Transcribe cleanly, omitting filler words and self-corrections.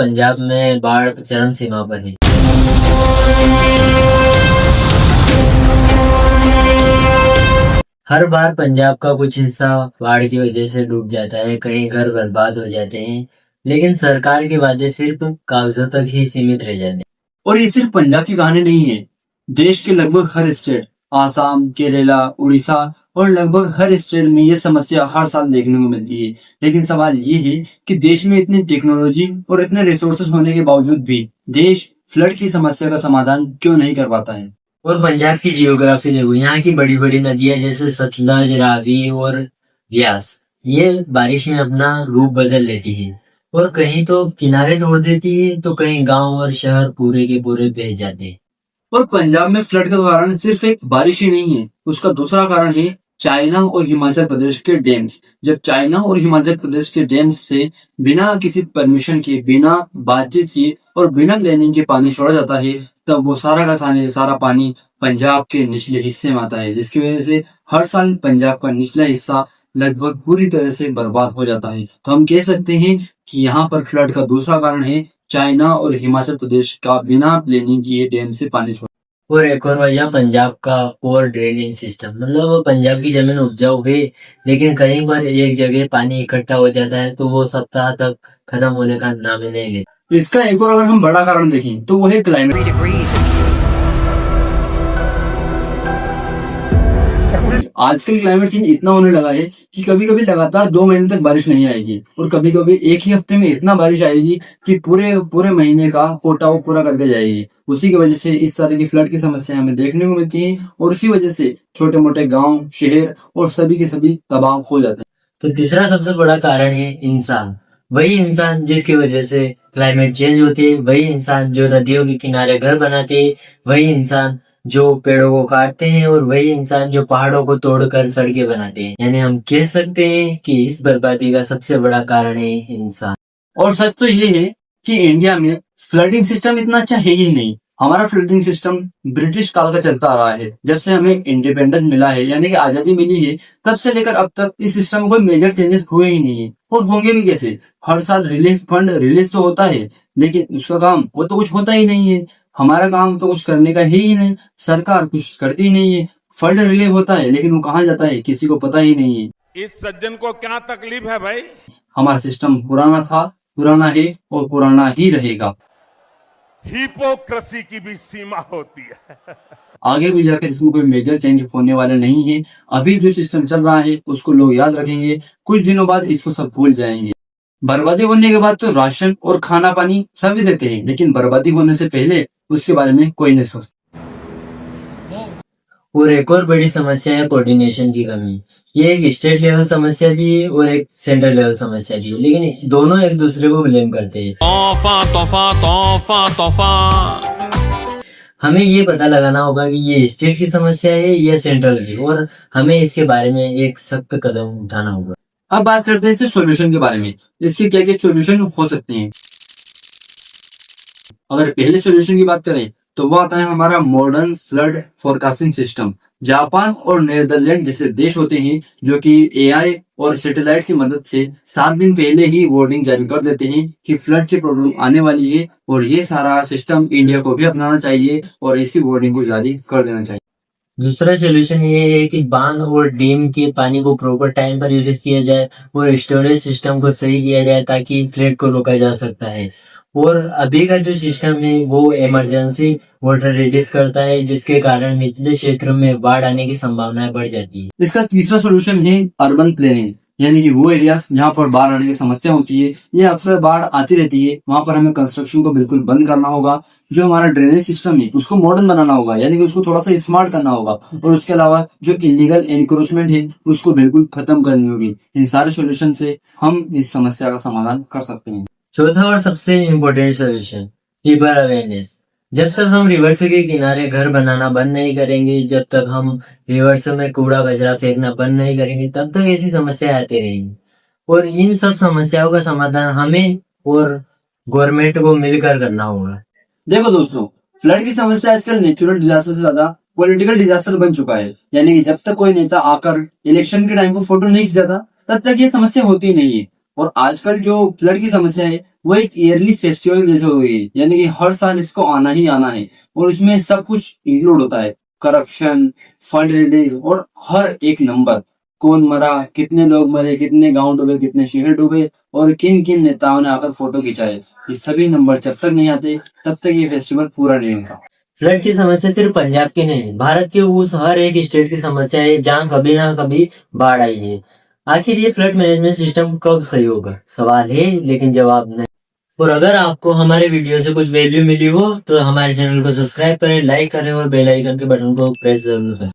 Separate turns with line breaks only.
पंजाब में बाढ़ चरम सीमा पर है। हर बार पंजाब का कुछ हिस्सा बाढ़ की वजह से डूब जाता है, कहीं घर बर्बाद हो जाते हैं, लेकिन सरकार के वादे सिर्फ कागजों तक ही सीमित रह जाते हैं।
और ये सिर्फ पंजाब की कहानी नहीं है। देश के लगभग हर स्टेट, आसाम, केरला, उड़ीसा और लगभग हर स्टेट में ये समस्या हर साल देखने को मिलती है। लेकिन सवाल ये है कि देश में इतनी टेक्नोलॉजी और इतने रिसोर्सेज होने के बावजूद भी देश फ्लड की समस्या का समाधान क्यों नहीं कर पाता है।
और पंजाब की जियोग्राफी देखो, यहाँ की बड़ी बड़ी नदियां जैसे सतलज, रावी और ब्यास, ये बारिश में अपना रूप बदल लेती है और कहीं तो किनारे तोड़ देती है, तो कहीं गांव और शहर पूरे के पूरे बह जाते हैं।
और पंजाब में फ्लड का कारण सिर्फ एक बारिश ही नहीं है, उसका दूसरा कारण है चाइना और हिमाचल प्रदेश के डैम्स। जब चाइना और हिमाचल प्रदेश के डैम्स से बिना किसी परमिशन के, बिना बातचीत के और बिना प्लानिंग के पानी छोड़ा जाता है, तब वो सारा का सारा पानी पंजाब के निचले हिस्से में आता है, जिसकी वजह से हर साल पंजाब का निचला हिस्सा लगभग पूरी तरह से बर्बाद हो जाता है। तो हम कह सकते हैं कि यहाँ पर फ्लड का दूसरा कारण है चाइना और हिमाचल प्रदेश का बिना प्लानिंग किए डैम से पानी छोड़।
और एक और वजह पंजाब का ओवर ड्रेनिंग सिस्टम, मतलब पंजाब की जमीन उपजाऊ है, लेकिन कहीं पर एक जगह पानी इकट्ठा हो जाता है तो वो सप्ताह तक खत्म होने का नाम ही नहीं लेता।
इसका एक और अगर हम बड़ा कारण देखें तो वो है क्लाइमेट। आजकल क्लाइमेट चेंज इतना होने लगा है कि कभी कभी लगातार 2 महीने तक बारिश नहीं आएगी और कभी कभी एक ही हफ्ते में इतना बारिश आएगी कि पूरे पूरे महीने का कोटा वो पूरा करके जाएगी। उसी की वजह से इस तरह की फ्लड की समस्या हमें देखने को मिलती है और उसी वजह से छोटे मोटे गांव, शहर और सभी के सभी तबाह हो जाते हैं।
तो तीसरा सबसे बड़ा कारण है इंसान। वही इंसान जिसकी वजह से क्लाइमेट चेंज होती है, वही इंसान जो नदियों के किनारे घर बनाते हैं, वही इंसान जो पेड़ों को काटते हैं और वही इंसान जो पहाड़ों को तोड़कर सड़कें बनाते हैं। यानी हम कह सकते हैं कि इस बर्बादी का सबसे बड़ा कारण है इंसान।
और सच तो ये है कि इंडिया में फ्लडिंग सिस्टम इतना अच्छा है ही नहीं। हमारा फ्लडिंग सिस्टम ब्रिटिश काल का चलता आ रहा है। जब से हमें इंडिपेंडेंस मिला है, यानी कि आजादी मिली है, तब से लेकर अब तक इस सिस्टम में कोई मेजर चेंजेस हुए ही नहीं है। और होंगे भी कैसे? हर साल रिलीफ फंड रिलीज तो होता है, लेकिन उसका काम वो तो कुछ होता ही नहीं है। हमारा काम तो कुछ करने का है ही नहीं, सरकार कुछ करती ही नहीं है। फंड रिलीज होता है लेकिन वो कहाँ जाता है किसी को पता ही नहीं है।
इस सज्जन को क्या तकलीफ है भाई?
हमारा सिस्टम पुराना था, पुराना है और पुराना ही रहेगा।
हिपोक्रेसी की भी सीमा होती है।
आगे भी जाकर इसमें कोई मेजर चेंज होने वाला नहीं है। अभी जो सिस्टम चल रहा है उसको लोग याद रखेंगे, कुछ दिनों बाद इसको सब भूल जाएंगे। बर्बादी होने के बाद तो राशन और खाना पानी सभी देते हैं, लेकिन बर्बादी होने से पहले उसके बारे में कोई नहीं सोचता।
और एक और बड़ी समस्या है कोऑर्डिनेशन की कमी। ये एक स्टेट लेवल समस्या भी है और एक सेंट्रल लेवल समस्या भी है, लेकिन दोनों एक दूसरे को ब्लेम करते हैं। तोहफा तोहफा तोहफा तोहफा। हमें ये पता लगाना होगा कि ये स्टेट की समस्या है या सेंट्रल की, और हमें इसके बारे में एक सख्त कदम उठाना होगा।
अब बात करते हैं इसके सॉल्यूशन के बारे में। इसके क्या क्या सॉल्यूशन हो सकते हैं। अगर पहले सॉल्यूशन की बात करें तो वो आता है हमारा modern flood forecasting system. Japan और नीदरलैंड जैसे देश होते हैं जो कि एआई और सैटेलाइट की मदद से 7 दिन पहले ही वार्निंग जारी कर देते हैं कि फ्लड की प्रॉब्लम आने वाली है, और ये सारा सिस्टम इंडिया को भी अपनाना चाहिए और ऐसी वार्निंग को जारी कर देना चाहिए।
दूसरा सोल्यूशन ये है कि बांध और डैम के पानी को प्रॉपर टाइम पर रिलीज किया जाए और स्टोरेज सिस्टम को सही किया जाए ताकि फ्लड को रोका जा सकता है। और अभी का जो सिस्टम है वो इमरजेंसी वाटर रिलीज करता है, जिसके कारण निचले क्षेत्रों में बाढ़ आने की संभावनाएं बढ़ जाती है।
इसका तीसरा सोल्यूशन है अर्बन प्लानिंग, यानी कि वो एरिया जहाँ पर बाढ़ आने की समस्या होती है, ये अक्सर बाढ़ आती रहती है, वहां पर हमें कंस्ट्रक्शन को बिल्कुल बंद करना होगा। जो हमारा ड्रेनेज सिस्टम है उसको मॉडर्न बनाना होगा, यानी कि उसको थोड़ा सा स्मार्ट करना होगा, और उसके अलावा जो इलीगल एनक्रोचमेंट है उसको बिल्कुल खत्म करनी होगी। इन सारे सोल्यूशन से हम इस समस्या का समाधान कर सकते हैं।
चौथा और सबसे इम्पोर्टेंट सोल्यूशन, रिवर अवेयरनेस। जब तक हम रिवर्स के किनारे घर बनाना बंद नहीं करेंगे, जब तक हम रिवर्स में कूड़ा कचरा फेंकना बंद नहीं करेंगे, तब तक ऐसी समस्या आती रहेंगी। और इन सब समस्याओं का समाधान हमें और गवर्नमेंट को मिलकर करना होगा।
देखो दोस्तों, फ्लड की समस्या आजकल नेचुरल डिजास्टर से ज्यादा पॉलिटिकल डिजास्टर बन चुका है। यानी कि जब तक कोई नेता आकर इलेक्शन के टाइम पर फोटो नहीं खिंचाता तब तक ये समस्या होती नहीं है। और आजकल जो फ्लड की समस्या है वो एक ईयरली फेस्टिवल जैसे हो गई है, यानी कि हर साल इसको आना ही आना है और इसमें सब कुछ इंक्लूड होता है, करप्शन, फंड रिलीज और हर एक नंबर, कौन मरा, कितने लोग मरे, कितने गांव डूबे, कितने शहर डूबे और किन किन नेताओं ने आकर फोटो खिंचाए, ये सभी नंबर जब तक नहीं आते तब तक ये फेस्टिवल पूरा नहीं होता।
फ्लड की समस्या सिर्फ पंजाब की नहीं, भारत के उस हर एक स्टेट की समस्या है जहाँ कभी ना कभी बाढ़ आई है। आखिर ये फ्लड मैनेजमेंट सिस्टम कब सही होगा, सवाल है लेकिन जवाब नहीं। और अगर आपको हमारे वीडियो से कुछ वैल्यू मिली हो तो हमारे चैनल को सब्सक्राइब करें, लाइक करें और बेल आइकन के बटन को प्रेस जरूर करें।